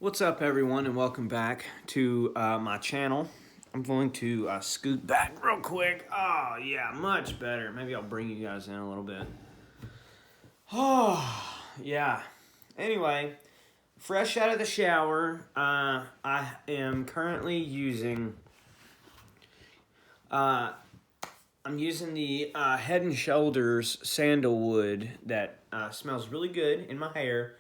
What's up, everyone, and welcome back to my channel. I'm going to scoot back real quick. Oh, yeah, much better. Maybe I'll bring you guys in a little bit. Oh, yeah. Anyway, fresh out of the shower, I am currently using... I'm using the Head & Shoulders sandalwood that smells really good in my hair.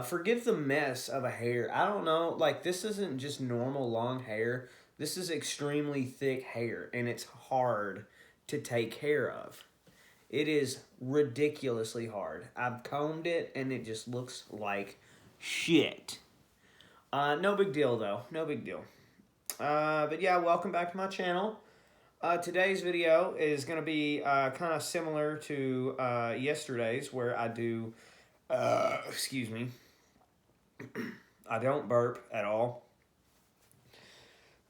Forgive the mess of a hair. I don't know, like, this isn't just normal long hair. This is extremely thick hair, and it's hard to take care of. It is ridiculously hard. I've combed it, and it just looks like shit. No big deal, though. No big deal. But yeah, welcome back to my channel. Today's video is going to be kind of similar to yesterday's, where I do... excuse me. I don't burp at all.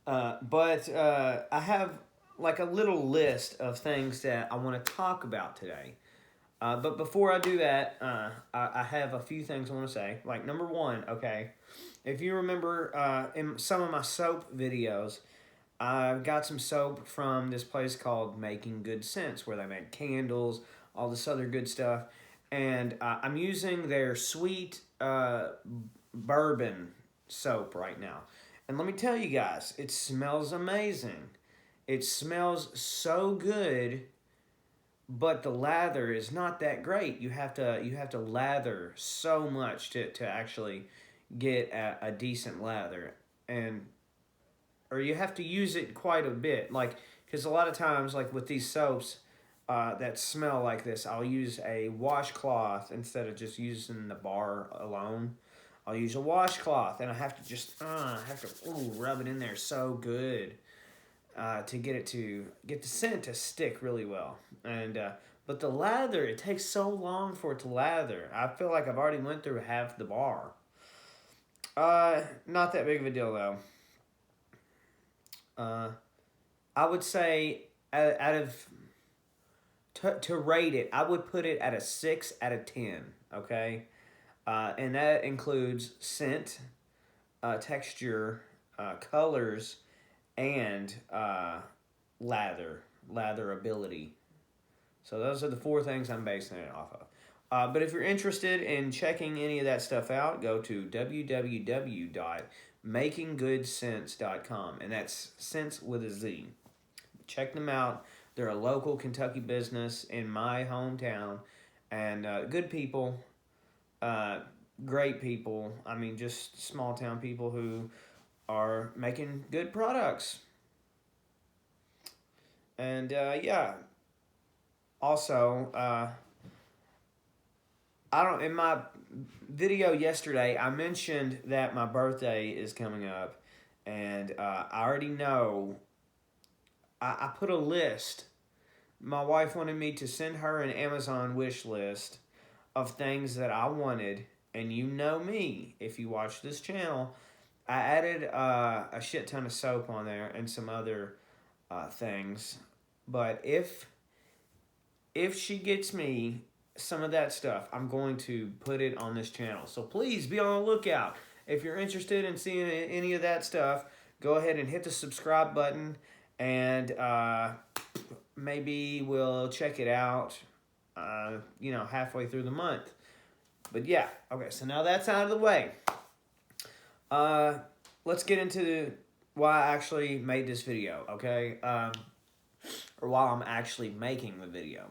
But I have like a little list of things that I want to talk about today. But before I do that, I have a few things I want to say. Like, number one, okay, if you remember in some of my soap videos, I got some soap from this place called Making Good Sense, where they make candles, all this other good stuff. And I'm using their sweet bourbon soap right now. And let me tell you guys, it smells amazing. It smells so good, but the lather is not that great. You have to lather so much to actually get a decent lather. Or you have to use it quite a bit. Like, because a lot of times, like with these soaps that smell like this, I'll use a washcloth instead of just using the bar alone. I'll use a washcloth, and I have to just rub it in there so good to get the scent to stick really well. And but the lather, it takes so long for it to lather. I feel like I've already went through half the bar. Not that big of a deal though. I would say out of to rate it, I would put it at a 6 out of 10. Okay. And that includes scent, texture, colors, and latherability. So those are the 4 things I'm basing it off of. But if you're interested in checking any of that stuff out, go to www.makinggoodsense.com, and that's sense with a Z. Check them out. They're a local Kentucky business in my hometown, and good people. Great people. I mean, just small town people who are making good products. And yeah. Also, in my video yesterday, I mentioned that my birthday is coming up, and I already know. I put a list. My wife wanted me to send her an Amazon wish list of things that I wanted. And you know me, if you watch this channel, I added a shit ton of soap on there and some other things. But if she gets me some of that stuff, I'm going to put it on this channel. So please be on the lookout. If you're interested in seeing any of that stuff, go ahead and hit the subscribe button. And maybe we'll check it out, halfway through the month. But yeah, okay, so now that's out of the way. Let's get into why I actually made this video, okay? Or why I'm actually making the video.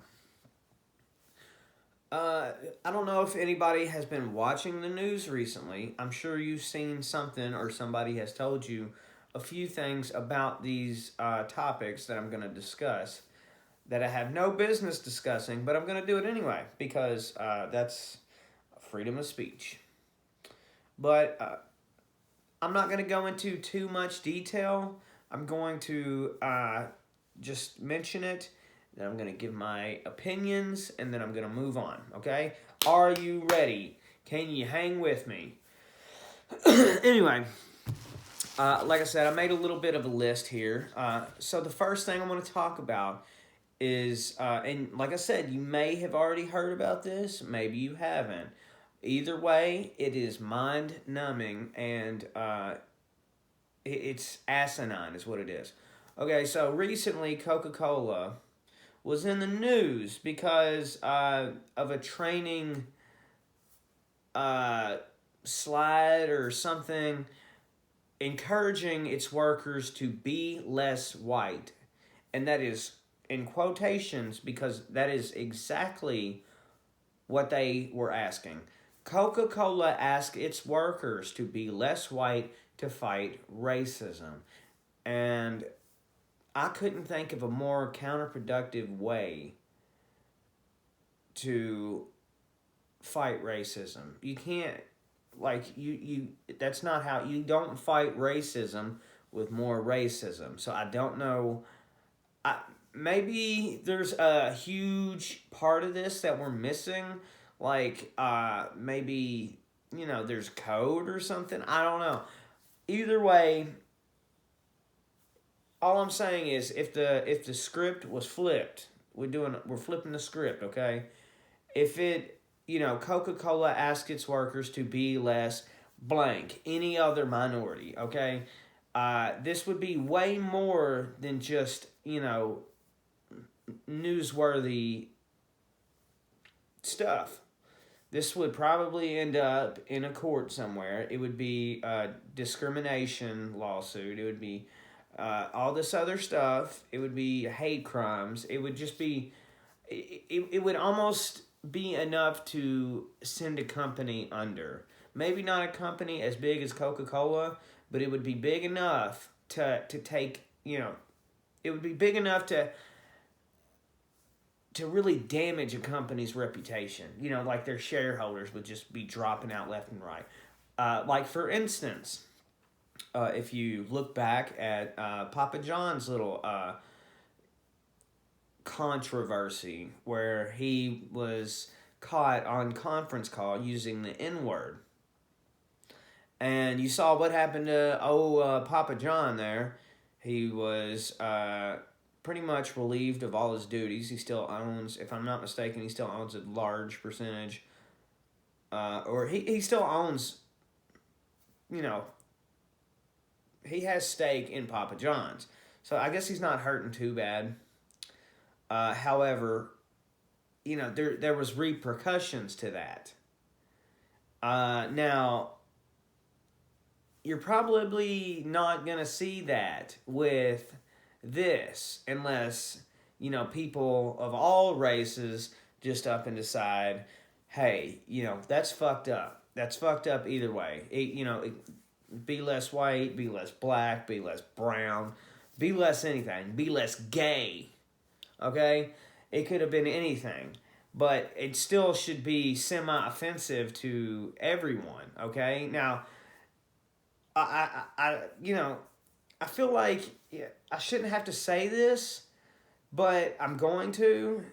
I don't know if anybody has been watching the news recently. I'm sure you've seen something or somebody has told you a few things about these topics that I'm going to discuss that I have no business discussing, but I'm going to do it anyway because that's freedom of speech. But I'm not going to go into too much detail. I'm going to just mention it, then I'm going to give my opinions, and then I'm going to move on, okay? Are you ready? Can you hang with me? Anyway, like I said, I made a little bit of a list here. So the first thing I want to talk about is, and like I said, you may have already heard about this, maybe you haven't, Either way, it is mind numbing, and it's asinine, is what it is. Okay, so recently Coca-Cola was in the news because of a training uh, slide or something encouraging its workers to be less white. And that is in quotations because that is exactly what they were asking. Coca-Cola asked its workers to be less white to fight racism. And I couldn't think of a more counterproductive way to fight racism. You can't, like, you that's not how, you don't fight racism with more racism. So I don't know, maybe there's a huge part of this that we're missing, like maybe, there's code or something. I don't know. Either way, all I'm saying is if the script was flipped, we're flipping the script, okay? If it, Coca-Cola asked its workers to be less blank, any other minority, okay? This would be way more than just, newsworthy stuff. This would probably end up in a court somewhere. It would be a discrimination lawsuit. It would be all this other stuff. It would be hate crimes. It would just be, it would almost be enough to send a company under. Maybe not a company as big as Coca-Cola, but it would be big enough to take, it would be big enough to really damage a company's reputation. Like their shareholders would just be dropping out left and right. Like, for instance, if you look back at Papa John's little controversy where he was caught on conference call using the N-word. And you saw what happened to Papa John there. He was pretty much relieved of all his duties. He still owns, if I'm not mistaken, he still owns a large percentage. Or he still owns, he has stake in Papa John's. So I guess he's not hurting too bad. However, there was repercussions to that. Now, you're probably not going to see that with this unless, people of all races just up and decide, hey, that's fucked up. That's fucked up either way. Be less white, be less black, be less brown, be less anything, be less gay. Okay? It could have been anything. But it still should be semi-offensive to everyone. Okay? Now, I feel like I shouldn't have to say this, but I'm going to.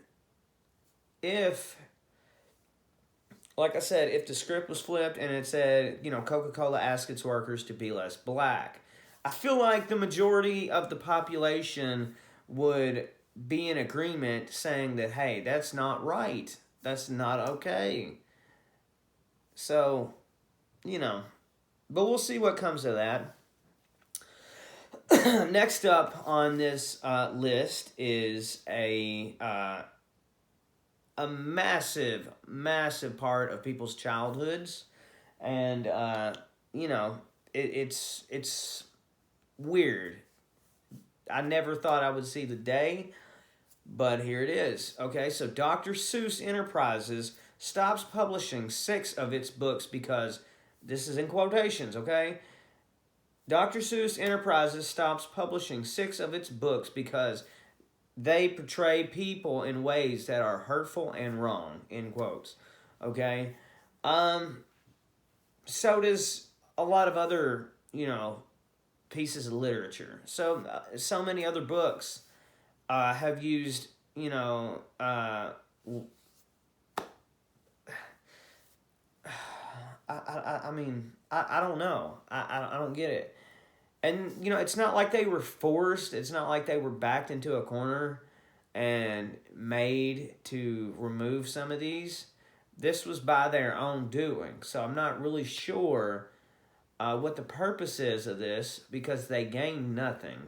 Like I said, if the script was flipped and it said, Coca-Cola asked its workers to be less black, I feel like the majority of the population would be in agreement saying that, hey, that's not right. That's not okay. So, but we'll see what comes of that. Next up on this list is a massive, massive part of people's childhoods, and it's weird. I never thought I would see the day, but here it is. Okay, so Dr. Seuss Enterprises stops publishing 6 of its books because, this is in quotations, okay? Dr. Seuss Enterprises stops publishing 6 of its books because they portray people in ways that are hurtful and wrong, in quotes. Okay? So does a lot of other, pieces of literature. So many other books have used, I mean, I don't know. I don't get it. And, it's not like they were forced. It's not like they were backed into a corner and made to remove some of these. this was by their own doing. So I'm not really sure what the purpose is of this because they gain nothing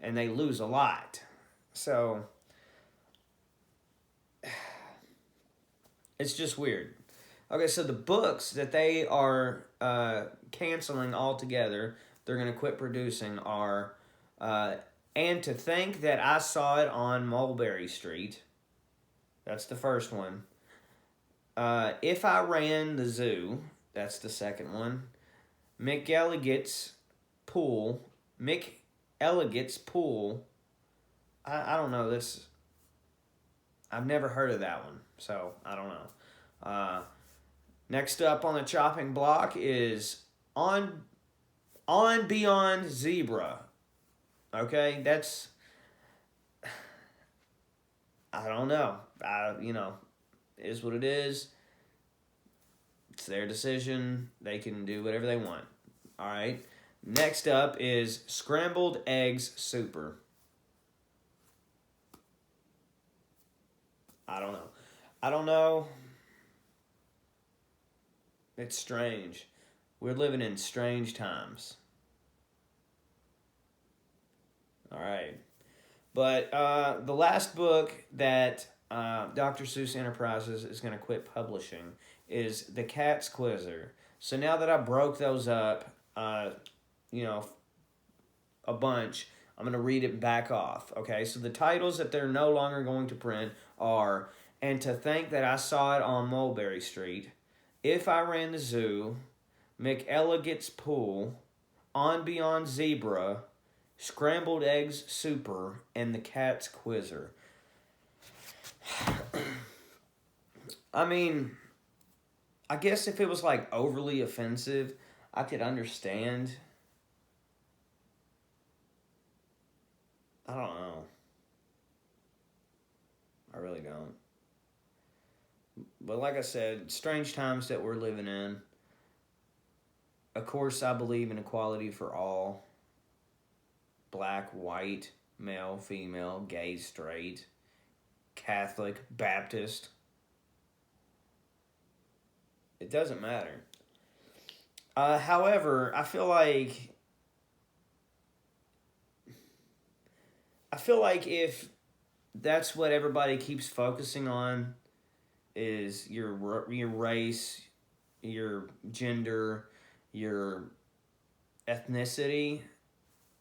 and they lose a lot. So it's just weird. Okay, so the books that they are canceling altogether, they're going to quit producing, are And to Think That I Saw It on Mulberry Street. That's the first one. If I Ran the Zoo. That's the second one. McElligot's Pool. McElligot's Pool. I don't know. This I've never heard of that one, so I don't know. Next up on the chopping block is On Beyond Zebra. Okay, that's I don't know. Is what it is. It's their decision. They can do whatever they want. All right. Next up is Scrambled Eggs Super. I don't know. I don't know. It's strange. We're living in strange times. All right. But the last book that Dr. Seuss Enterprises is going to quit publishing is The Cat's Quizzer. So now that I broke those up, a bunch, I'm going to read it back off. Okay, so the titles that they're no longer going to print are And to Think That I Saw It on Mulberry Street, If I Ran the Zoo, McElligot's Pool, On Beyond Zebra, Scrambled Eggs Super, and The Cat's Quizzer. I mean, I guess if it was like overly offensive, I could understand. I don't know. I really don't. But like I said, strange times that we're living in. Of course, I believe in equality for all. Black, white, male, female, gay, straight, Catholic, Baptist. It doesn't matter. However, I feel like if that's what everybody keeps focusing on is your race, your gender, your ethnicity,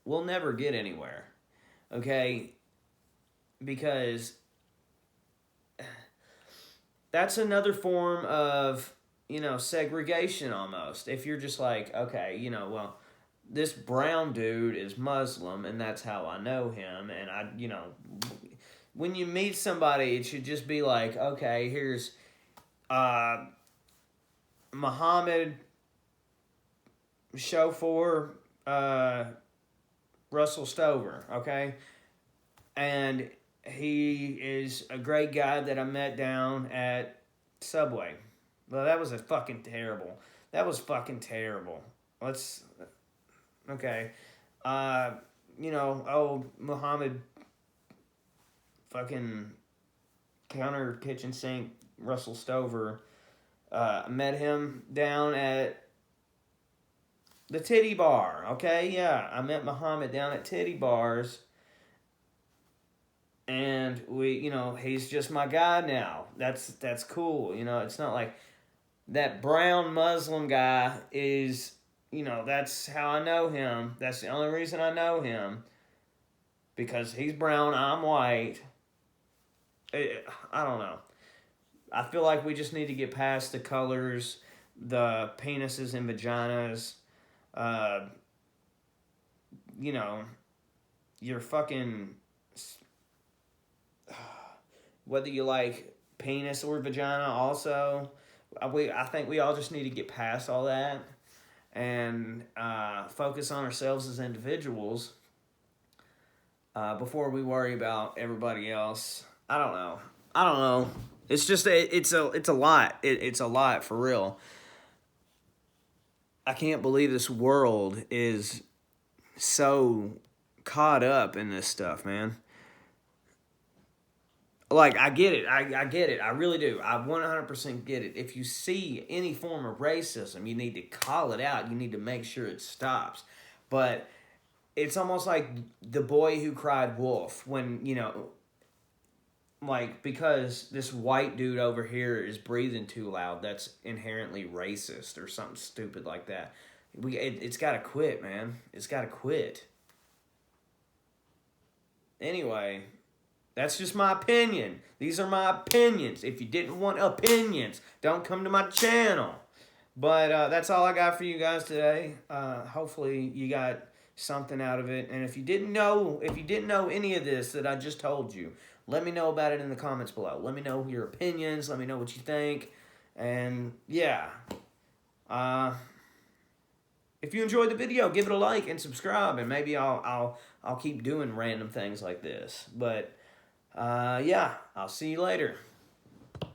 we'll never get anywhere. Okay? Because that's another form of, segregation almost. If you're just like, okay, well, this brown dude is Muslim and that's how I know him. And when you meet somebody, it should just be like, okay, here's Muhammad Chauffeur Russell Stover, okay? And he is a great guy that I met down at Subway. Well, that was fucking terrible. That was fucking terrible. Okay. Muhammad fucking counter kitchen sink Russell Stover. I met him down at the Titty Bar, okay? Yeah, I met Muhammad down at Titty Bars. And he's just my guy now. That's cool. It's not like that brown Muslim guy is, that's how I know him. That's the only reason I know him. Because he's brown, I'm white. I don't know. I feel like we just need to get past the colors, the penises and vaginas. Your fucking... Whether you like penis or vagina also. I think we all just need to get past all that and focus on ourselves as individuals before we worry about everybody else. I don't know. It's just it's a lot. It's a lot for real. I can't believe this world is so caught up in this stuff, man. Like, I get it. I get it. I really do. I 100% get it. If you see any form of racism, you need to call it out. You need to make sure it stops. But it's almost like the boy who cried wolf when, like, because this white dude over here is breathing too loud, that's inherently racist or something stupid like that. It's got to quit, man. It's got to quit. Anyway, that's just my opinion. These are my opinions. If you didn't want opinions, don't come to my channel. But that's all I got for you guys today. Hopefully you got something out of it. And if you didn't know any of this that I just told you, let me know about it in the comments below. Let me know your opinions. Let me know what you think. And yeah. If you enjoyed the video, give it a like and subscribe, and maybe I'll keep doing random things like this. But yeah, I'll see you later.